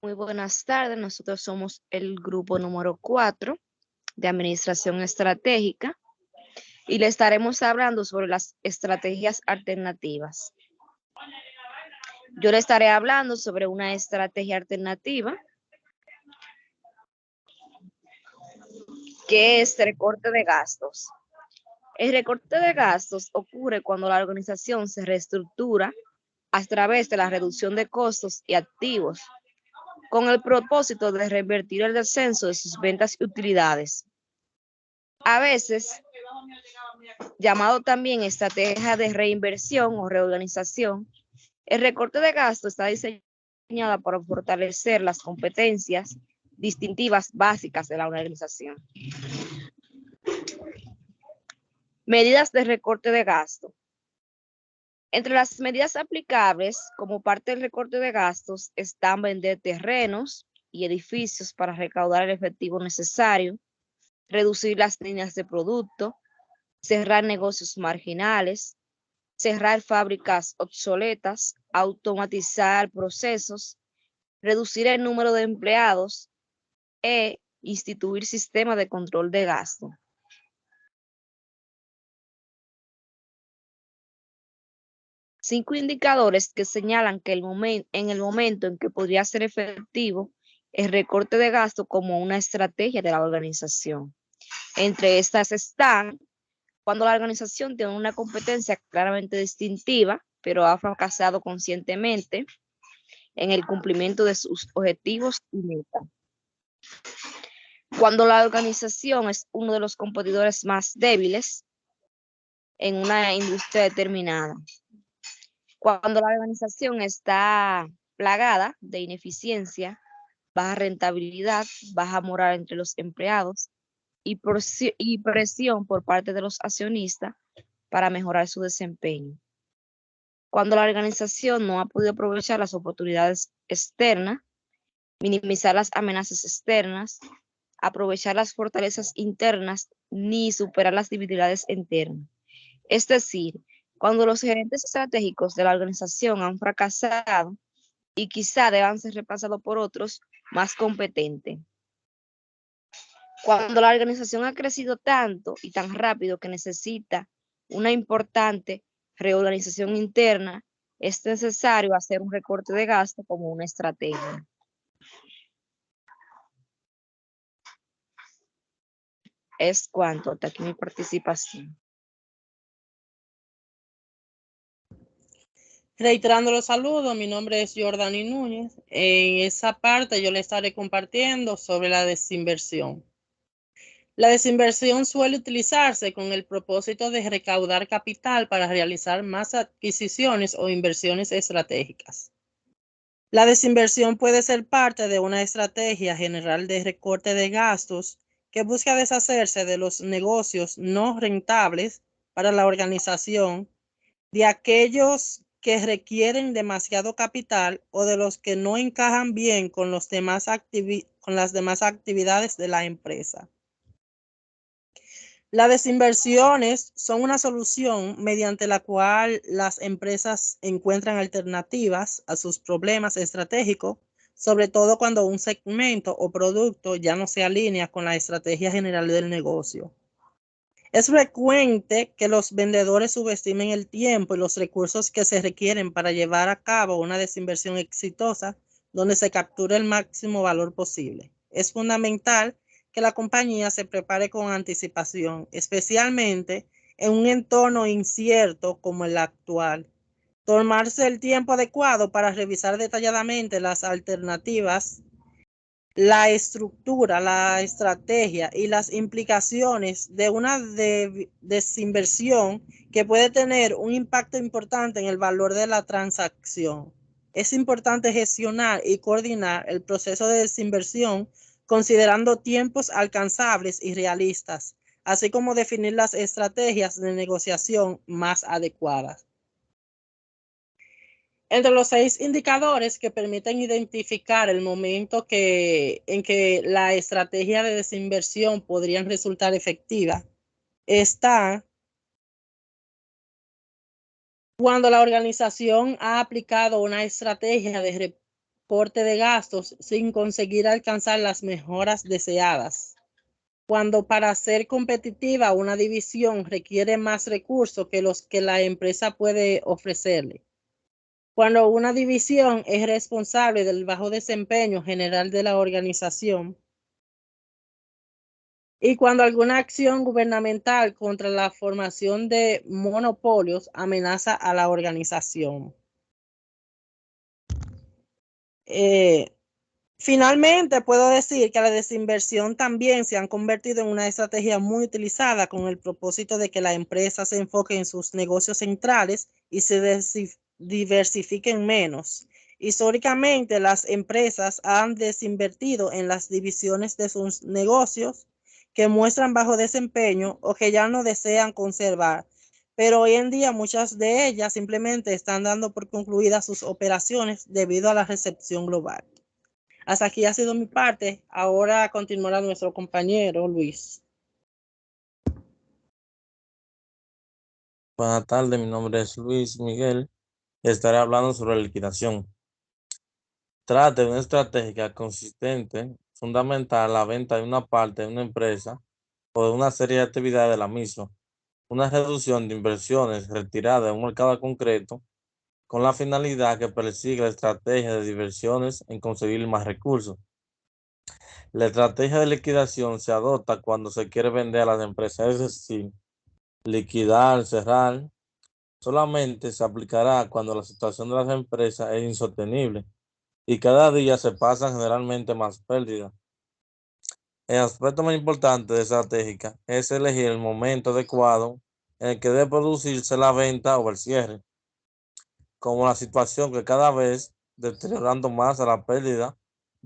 Muy buenas tardes, nosotros somos el grupo número 4 de Administración Estratégica y le estaremos hablando sobre las estrategias alternativas. Yo le estaré hablando sobre una estrategia alternativa que es recorte de gastos. El recorte de gastos ocurre cuando la organización se reestructura a través de la reducción de costos y activos, con el propósito de revertir el descenso de sus ventas y utilidades. A veces, llamado también estrategia de reinversión o reorganización, el recorte de gasto está diseñado para fortalecer las competencias distintivas básicas de la organización. Medidas de recorte de gasto. Entre las medidas aplicables como parte del recorte de gastos están vender terrenos y edificios para recaudar el efectivo necesario, reducir las líneas de producto, cerrar negocios marginales, cerrar fábricas obsoletas, automatizar procesos, reducir el número de empleados e instituir sistemas de control de gasto. Cinco indicadores que señalan que en el momento en que podría ser efectivo el recorte de gasto como una estrategia de la organización. Entre estas están cuando la organización tiene una competencia claramente distintiva, pero ha fracasado conscientemente en el cumplimiento de sus objetivos y metas. Cuando la organización es uno de los competidores más débiles en una industria determinada. Cuando la organización está plagada de ineficiencia, baja rentabilidad, baja moral entre los empleados y presión por parte de los accionistas para mejorar su desempeño. Cuando la organización no ha podido aprovechar las oportunidades externas, minimizar las amenazas externas, aprovechar las fortalezas internas, ni superar las debilidades internas. Es decir, cuando los gerentes estratégicos de la organización han fracasado y quizá deban ser reemplazados por otros más competentes. Cuando la organización ha crecido tanto y tan rápido que necesita una importante reorganización interna, es necesario hacer un recorte de gasto como una estrategia. Es cuanto, hasta aquí mi participación. Reiterando los saludos, mi nombre es Jordani Núñez. En esa parte yo le estaré compartiendo sobre la desinversión. La desinversión suele utilizarse con el propósito de recaudar capital para realizar más adquisiciones o inversiones estratégicas. La desinversión puede ser parte de una estrategia general de recorte de gastos que busca deshacerse de los negocios no rentables para la organización, de aquellos que requieren demasiado capital o de los que no encajan bien con las demás actividades de la empresa. Las desinversiones son una solución mediante la cual las empresas encuentran alternativas a sus problemas estratégicos, sobre todo cuando un segmento o producto ya no se alinea con la estrategia general del negocio. Es frecuente que los vendedores subestimen el tiempo y los recursos que se requieren para llevar a cabo una desinversión exitosa donde se capture el máximo valor posible. Es fundamental que la compañía se prepare con anticipación, especialmente en un entorno incierto como el actual. Tomarse el tiempo adecuado para revisar detalladamente las alternativas, la estructura, la estrategia y las implicaciones de una desinversión que puede tener un impacto importante en el valor de la transacción. Es importante gestionar y coordinar el proceso de desinversión considerando tiempos alcanzables y realistas, así como definir las estrategias de negociación más adecuadas. Entre los 6 indicadores que permiten identificar el momento en que la estrategia de desinversión podría resultar efectiva, está cuando la organización ha aplicado una estrategia de transporte de gastos sin conseguir alcanzar las mejoras deseadas. Cuando para ser competitiva una división requiere más recursos que los que la empresa puede ofrecerle. Cuando una división es responsable del bajo desempeño general de la organización. Y cuando alguna acción gubernamental contra la formación de monopolios amenaza a la organización. Finalmente, puedo decir que la desinversión también se han convertido en una estrategia muy utilizada con el propósito de que la empresa se enfoque en sus negocios centrales y se diversifiquen menos. Históricamente, las empresas han desinvertido en las divisiones de sus negocios que muestran bajo desempeño o que ya no desean conservar. Pero hoy en día muchas de ellas simplemente están dando por concluidas sus operaciones debido a la recepción global. Hasta aquí ha sido mi parte. Ahora continuará nuestro compañero Luis. Buenas tardes, mi nombre es Luis Miguel y estaré hablando sobre la liquidación. Trata de una estrategia consistente, fundamental, la venta de una parte de una empresa o de una serie de actividades de la misma, una reducción de inversiones retirada de un mercado concreto con la finalidad que persigue la estrategia de diversiones en conseguir más recursos. La estrategia de liquidación se adopta cuando se quiere vender a las empresas, es decir, liquidar, cerrar. Solamente se aplicará cuando la situación de las empresas es insostenible y cada día se pasan generalmente más pérdidas. El aspecto más importante de estratégica es elegir el momento adecuado en el que debe producirse la venta o el cierre, como la situación que cada vez deteriorando más a la pérdida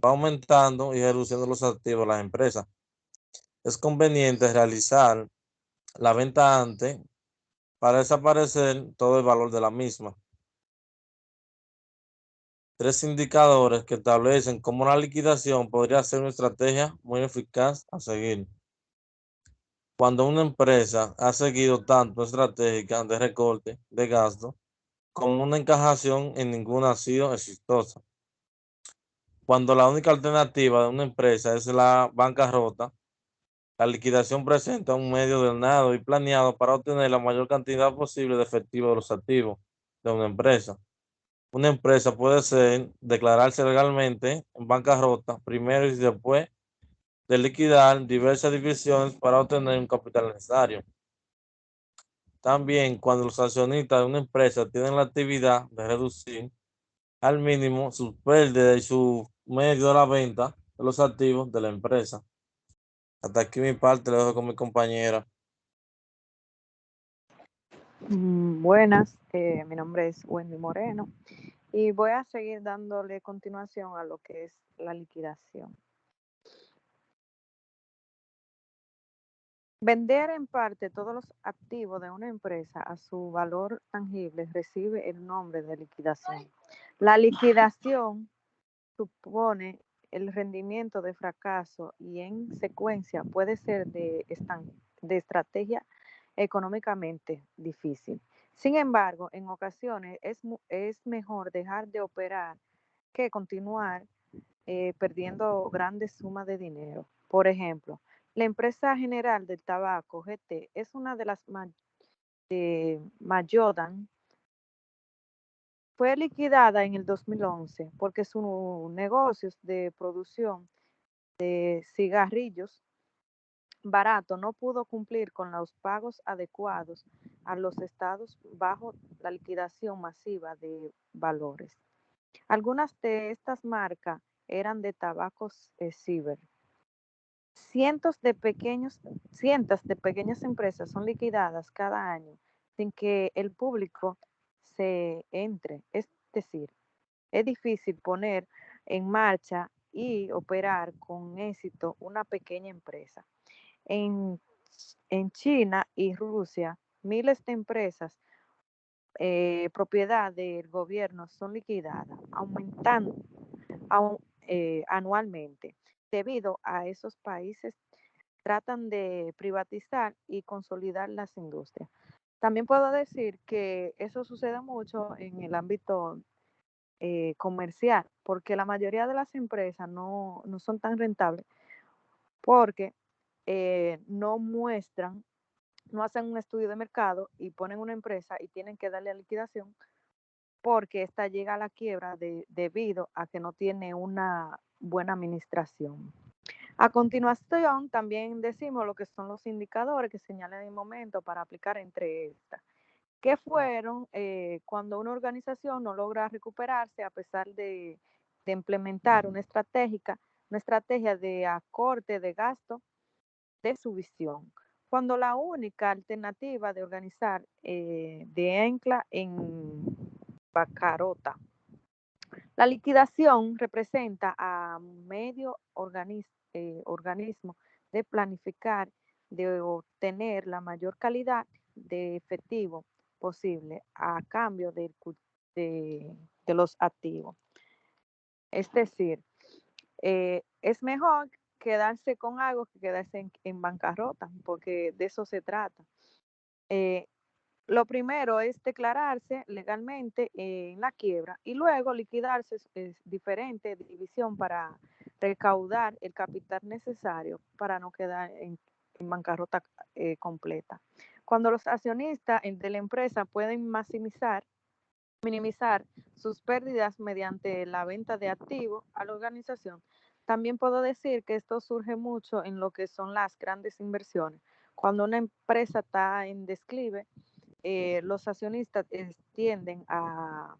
va aumentando y reduciendo los activos de las empresas. Es conveniente realizar la venta antes para desaparecer todo el valor de la misma. Tres indicadores que establecen cómo la liquidación podría ser una estrategia muy eficaz a seguir. Cuando una empresa ha seguido tanto estrategia de recorte de gasto como una encajación en ninguna ha sido exitosa. Cuando la única alternativa de una empresa es la bancarrota, la liquidación presenta un medio ordenado y planeado para obtener la mayor cantidad posible de efectivo de los activos de una empresa. Una empresa puede declararse legalmente en bancarrota primero y después de liquidar diversas divisiones para obtener un capital necesario. También cuando los accionistas de una empresa tienen la actividad de reducir al mínimo sus pérdidas y su medio de la venta de los activos de la empresa. Hasta aquí mi parte, le dejo con mi compañera. Buenas, mi nombre es Wendy Moreno y voy a seguir dándole continuación a lo que es la liquidación. Vender en parte todos los activos de una empresa a su valor tangible recibe el nombre de liquidación. La liquidación supone el rendimiento de fracaso y en secuencia puede ser de estrategia económicamente difícil. Sin embargo, en ocasiones es mejor dejar de operar que continuar perdiendo grandes sumas de dinero. Por ejemplo, la empresa general del tabaco, GT, es una de las Mayodan. Fue liquidada en el 2011 porque sus negocios de producción de cigarrillos barato no pudo cumplir con los pagos adecuados a los estados bajo la liquidación masiva de valores. Algunas de estas marcas eran de tabacos Ciber. Cientos de pequeñas empresas son liquidadas cada año sin que el público se entre. Es decir, es difícil poner en marcha y operar con éxito una pequeña empresa. En, en China y Rusia, miles de empresas propiedad del gobierno son liquidadas, aumentando anualmente. Debido a esos países, tratan de privatizar y consolidar las industrias. También puedo decir que eso sucede mucho en el ámbito comercial, porque la mayoría de las empresas no son tan rentables porque no muestran, no hacen un estudio de mercado y ponen una empresa y tienen que darle a liquidación porque esta llega a la quiebra debido a que no tiene una buena administración. A continuación, también decimos lo que son los indicadores que señalan el momento para aplicar entre estas, que fueron cuando una organización no logra recuperarse a pesar de implementar una estrategia de acorte de gasto de su visión. Cuando la única alternativa de organizar de ancla en bancarrota. La liquidación representa a medio organismo de planificar, de obtener la mayor calidad de efectivo posible a cambio de los activos. Es decir, es mejor quedarse con algo que quedarse en bancarrota, porque de eso se trata. Lo primero es declararse legalmente en la quiebra y luego liquidarse es diferente división para recaudar el capital necesario para no quedar en bancarrota completa. Cuando los accionistas de la empresa pueden minimizar sus pérdidas mediante la venta de activos a la organización, también puedo decir que esto surge mucho en lo que son las grandes inversiones. Cuando una empresa está en declive, los accionistas tienden a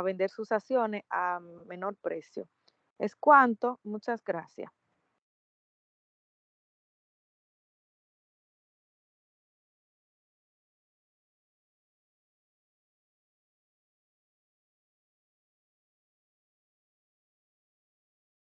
vender sus acciones a menor precio. Es cuanto, muchas gracias.